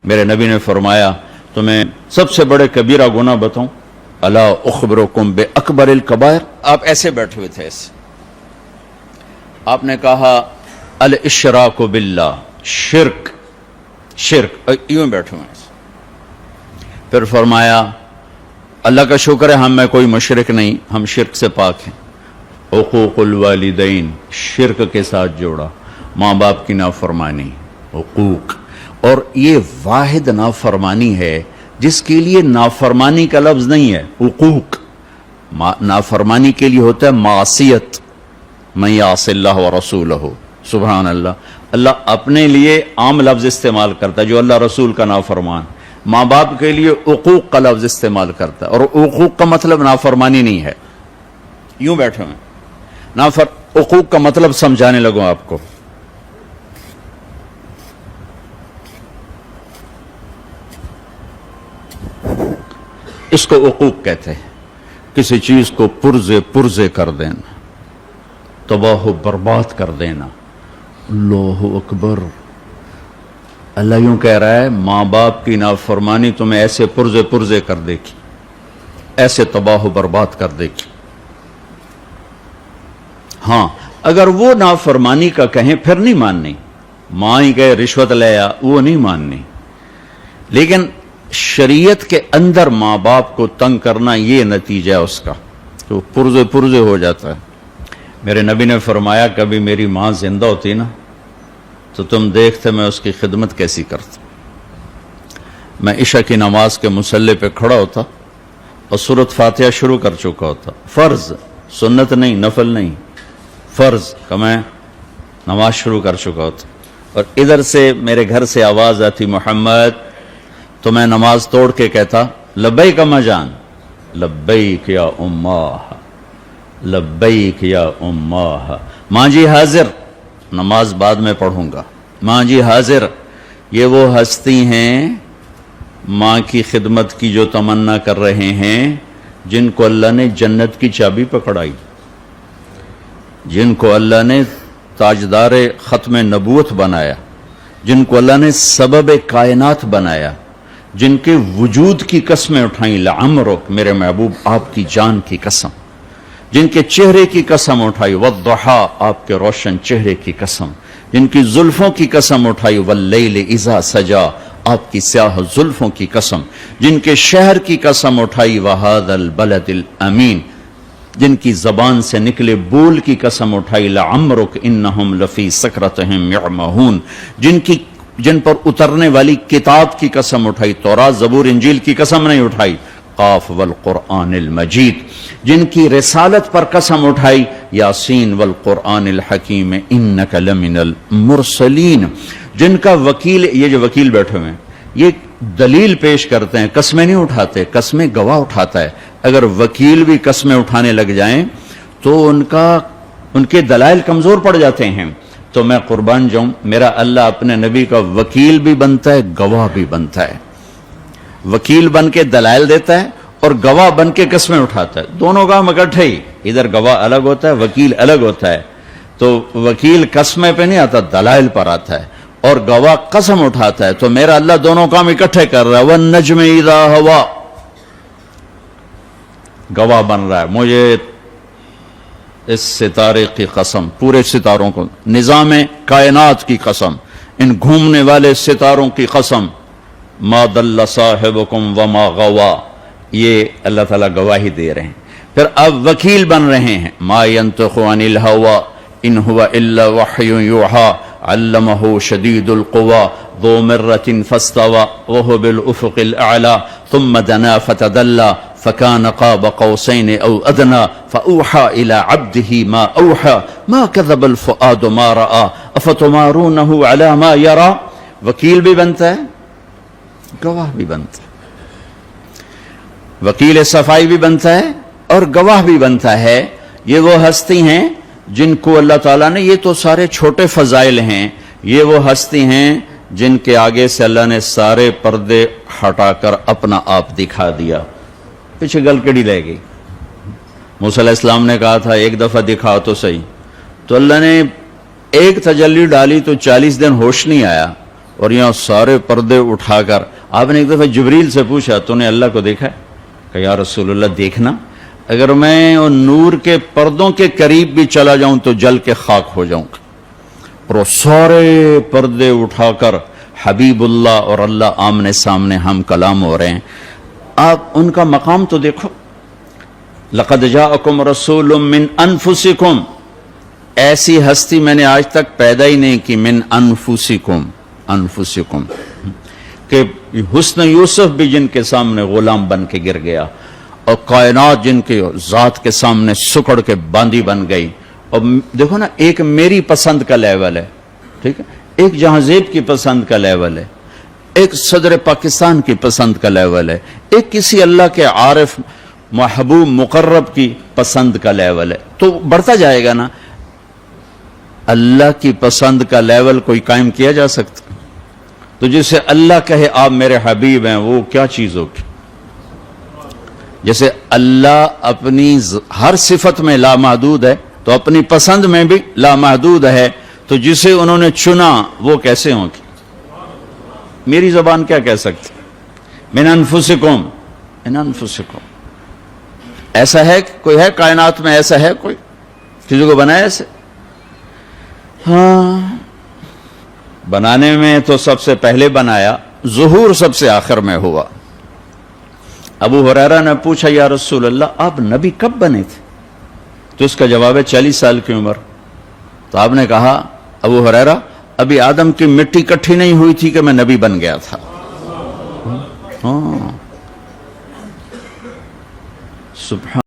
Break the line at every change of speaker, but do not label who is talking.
میرے نبی نے فرمایا تمہیں سب سے بڑے کبیرہ گناہ بتاؤں؟ الا اخبرکم بے اکبر الکبائر۔ آپ ایسے بیٹھے ہوئے تھے، ایسے آپ نے کہا الاشراک باللہ، شرک، یوں بیٹھے ہوئے ہیں۔ پھر فرمایا اللہ کا شکر ہے ہم میں کوئی مشرک نہیں، ہم شرک سے پاک ہیں۔ حقوق الوالدین، شرک کے ساتھ جوڑا، ماں باپ کی نافرمانی، حقوق، اور یہ واحد نافرمانی ہے جس کے لیے نافرمانی کا لفظ نہیں ہے، حقوق۔ نافرمانی کے لیے ہوتا ہے معصیت، من یعص اللہ ورسولہ، سبحان اللہ۔ اللہ اپنے لیے عام لفظ استعمال کرتا ہے جو اللہ رسول کا نافرمان، ماں باپ کے لیے حقوق کا لفظ استعمال کرتا ہے، اور حقوق کا مطلب نافرمانی نہیں ہے۔ یوں بیٹھے ہوئے حقوق کا مطلب سمجھانے لگوں آپ کو۔ اس کو حقوق کہتے ہیں، کسی چیز کو پرزے کر دینا، تباہ و برباد کر دینا۔ اللہ اکبر، اللہ یوں کہہ رہا ہے ماں باپ کی نافرمانی تمہیں ایسے پرزے کر دے گی، ایسے تباہ و برباد کر دے گی۔ ہاں اگر وہ نافرمانی کا کہیں پھر نہیں ماننی، ماں ہی کہے رشوت لے آ، وہ نہیں ماننی، لیکن شریعت کے اندر ماں باپ کو تنگ کرنا یہ نتیجہ ہے اس کا، تو پرزے ہو جاتا ہے۔ میرے نبی نے فرمایا کبھی میری ماں زندہ ہوتی نا تو تم دیکھتے میں اس کی خدمت کیسی کرتا۔ میں عشاء کی نماز کے مصلی پہ کھڑا ہوتا اور سورۃ فاتحہ شروع کر چکا ہوتا، فرض، سنت نہیں، نفل نہیں، فرض کا میں نماز شروع کر چکا ہوتا، اور ادھر سے میرے گھر سے آواز آتی محمد، تو میں نماز توڑ کے کہتا لبیک اما جان، لبیک یا اماہ، لبیک یا اماہ، ماں جی حاضر، نماز بعد میں پڑھوں گا، ماں جی حاضر۔ یہ وہ ہستی ہیں ماں کی خدمت کی جو تمنا کر رہے ہیں، جن کو اللہ نے جنت کی چابی پکڑائی، جن کو اللہ نے تاجدار ختم نبوت بنایا، جن کو اللہ نے سبب کائنات بنایا، جن کے وجود کی قسمیں اٹھائیں، لعمرک، میرے محبوب آپ کی جان کی قسم، جن کے چہرے کی قسم اٹھائی، والضحا، آپ کے روشن چہرے کی قسم، جن کی زلفوں کی قسم اٹھائی، واللیل اذا سجا، آپ کی سیاہ زلفوں کی قسم، جن کے شہر کی قسم اٹھائی، وہذا البلد الامین، جن کی زبان سے نکلے بول کی قسم اٹھائی، لعمرک انہم لفی سکرتہم یعمہون، جن پر اترنے والی کتاب کی قسم اٹھائی، تورات، زبور، انجیل کی قسم نہیں اٹھائی، قاف والقرآن المجید، جن کی رسالت پر قسم اٹھائی، یاسین والقرآن الحکیم انک لمن المرسلین، جن کا وکیل، یہ جو وکیل بیٹھے ہوئے ہیں یہ دلیل پیش کرتے ہیں، قسمیں نہیں اٹھاتے، قسمیں گواہ اٹھاتا ہے۔ اگر وکیل بھی قسمیں اٹھانے لگ جائیں تو ان کے دلائل کمزور پڑ جاتے ہیں، تو میں قربان جاؤں، میرا اللہ اپنے نبی کا وکیل بھی بنتا ہے، گواہ بھی بنتا ہے، وکیل بن کے دلائل دیتا ہے اور گواہ بن کے قسمیں اٹھاتا ہے، دونوں کام اکٹھے ہی، ادھر گواہ الگ ہوتا ہے، وکیل الگ ہوتا ہے، تو وکیل قسمیں پہ نہیں آتا، دلائل پر آتا ہے، اور گواہ قسم اٹھاتا ہے، تو میرا اللہ دونوں کام اکٹھے کر رہا ہے، والنجم اذا ہوا، گواہ بن رہا ہے، مجھے اس ستارے کی قسم، پورے ستاروں کو، نظام کائنات کی قسم، ان گھومنے والے ستاروں کی قسم، ما ضل صاحبکم وما غوا، یہ اللہ تعالیٰ گواہی دے رہے ہیں۔ پھر اب وکیل بن رہے ہیں، ما ینطق عن الہوا ان هو الا وحی یوحی علمہ شدید القوی ذو مرۃ فاستوی وهو بالافق الاعلی ثم دنا فتدلی فكان قاب قوسين او ادنى فاوحى الى عبده ما اوحى ما كذب الفؤاد ما راى افتمارونه على ما يرى۔ وکیل بھی بنتا ہے، گواہ بھی بنتا ہے، وکیل صفائی بھی بنتا ہے اور گواہ بھی بنتا ہے۔ یہ وہ ہستی ہیں جن کو اللہ تعالیٰ نے، یہ تو سارے چھوٹے فضائل ہیں، یہ وہ ہستی ہیں جن کے آگے سے اللہ نے سارے پردے ہٹا کر اپنا آپ دکھا دیا۔ پیچھے گلکڑی رہ گئی، موسیٰ علیہ السلام نے کہا تھا ایک دفعہ دکھا تو صحیح، تو اللہ نے ایک تجلی ڈالی تو 40 دن ہوش نہیں آیا، اور یہاں سارے پردے اٹھا کر آپ نے ایک دفعہ جبریل سے پوچھا تو نے اللہ کو دیکھا ہے؟ کہ یا رسول اللہ دیکھنا، اگر میں اور نور کے پردوں کے قریب بھی چلا جاؤں تو جل کے خاک ہو جاؤں گا، اور وہ سارے پردے اٹھا کر حبیب اللہ اور اللہ آمنے سامنے ہم کلام ہو رہے ہیں۔ آپ ان کا مقام تو دیکھو، لقد جاءکم رسول من انفسکم، ایسی ہستی میں نے آج تک پیدا ہی نہیں کی، من انفسکم، انفسکم، کہ حسن یوسف بھی جن کے سامنے غلام بن کے گر گیا، اور کائنات جن کے ذات کے سامنے سکڑ کے باندی بن گئی۔ اور دیکھو نا، ایک میری پسند کا لیول ہے، ٹھیک ہے، ایک جہاں-زیب کی پسند کا لیول ہے، ایک صدر پاکستان کی پسند کا لیول ہے، ایک کسی اللہ کے عارف محبوب مقرب کی پسند کا لیول ہے، تو بڑھتا جائے گا نا۔ اللہ کی پسند کا لیول کوئی قائم کیا جا سکتا؟ تو جسے اللہ کہے آپ میرے حبیب ہیں، وہ کیا چیز ہوگی؟ جیسے اللہ اپنی ہر صفت میں لامحدود ہے تو اپنی پسند میں بھی لامحدود ہے، تو جسے انہوں نے چنا وہ کیسے ہوگی؟ میری زبان کیا کہہ سکتی؟ من انفسکم، من انفسکم۔ ایسا ہے کوئی ہے کائنات میں؟ ایسا ہے کوئی کسی کو بنایا ایسے؟ ہاں، بنانے میں تو سب سے پہلے بنایا، ظہور سب سے آخر میں ہوا۔ ابو ہریرہ نے پوچھا یا رسول اللہ آپ نبی کب بنے تھے؟ تو اس کا جواب ہے 40 سال کی عمر۔ تو آپ نے کہا ابو ہریرہ ابھی آدم کی مٹی کٹھی نہیں ہوئی تھی کہ میں نبی بن گیا تھا۔ ہاں، سبحان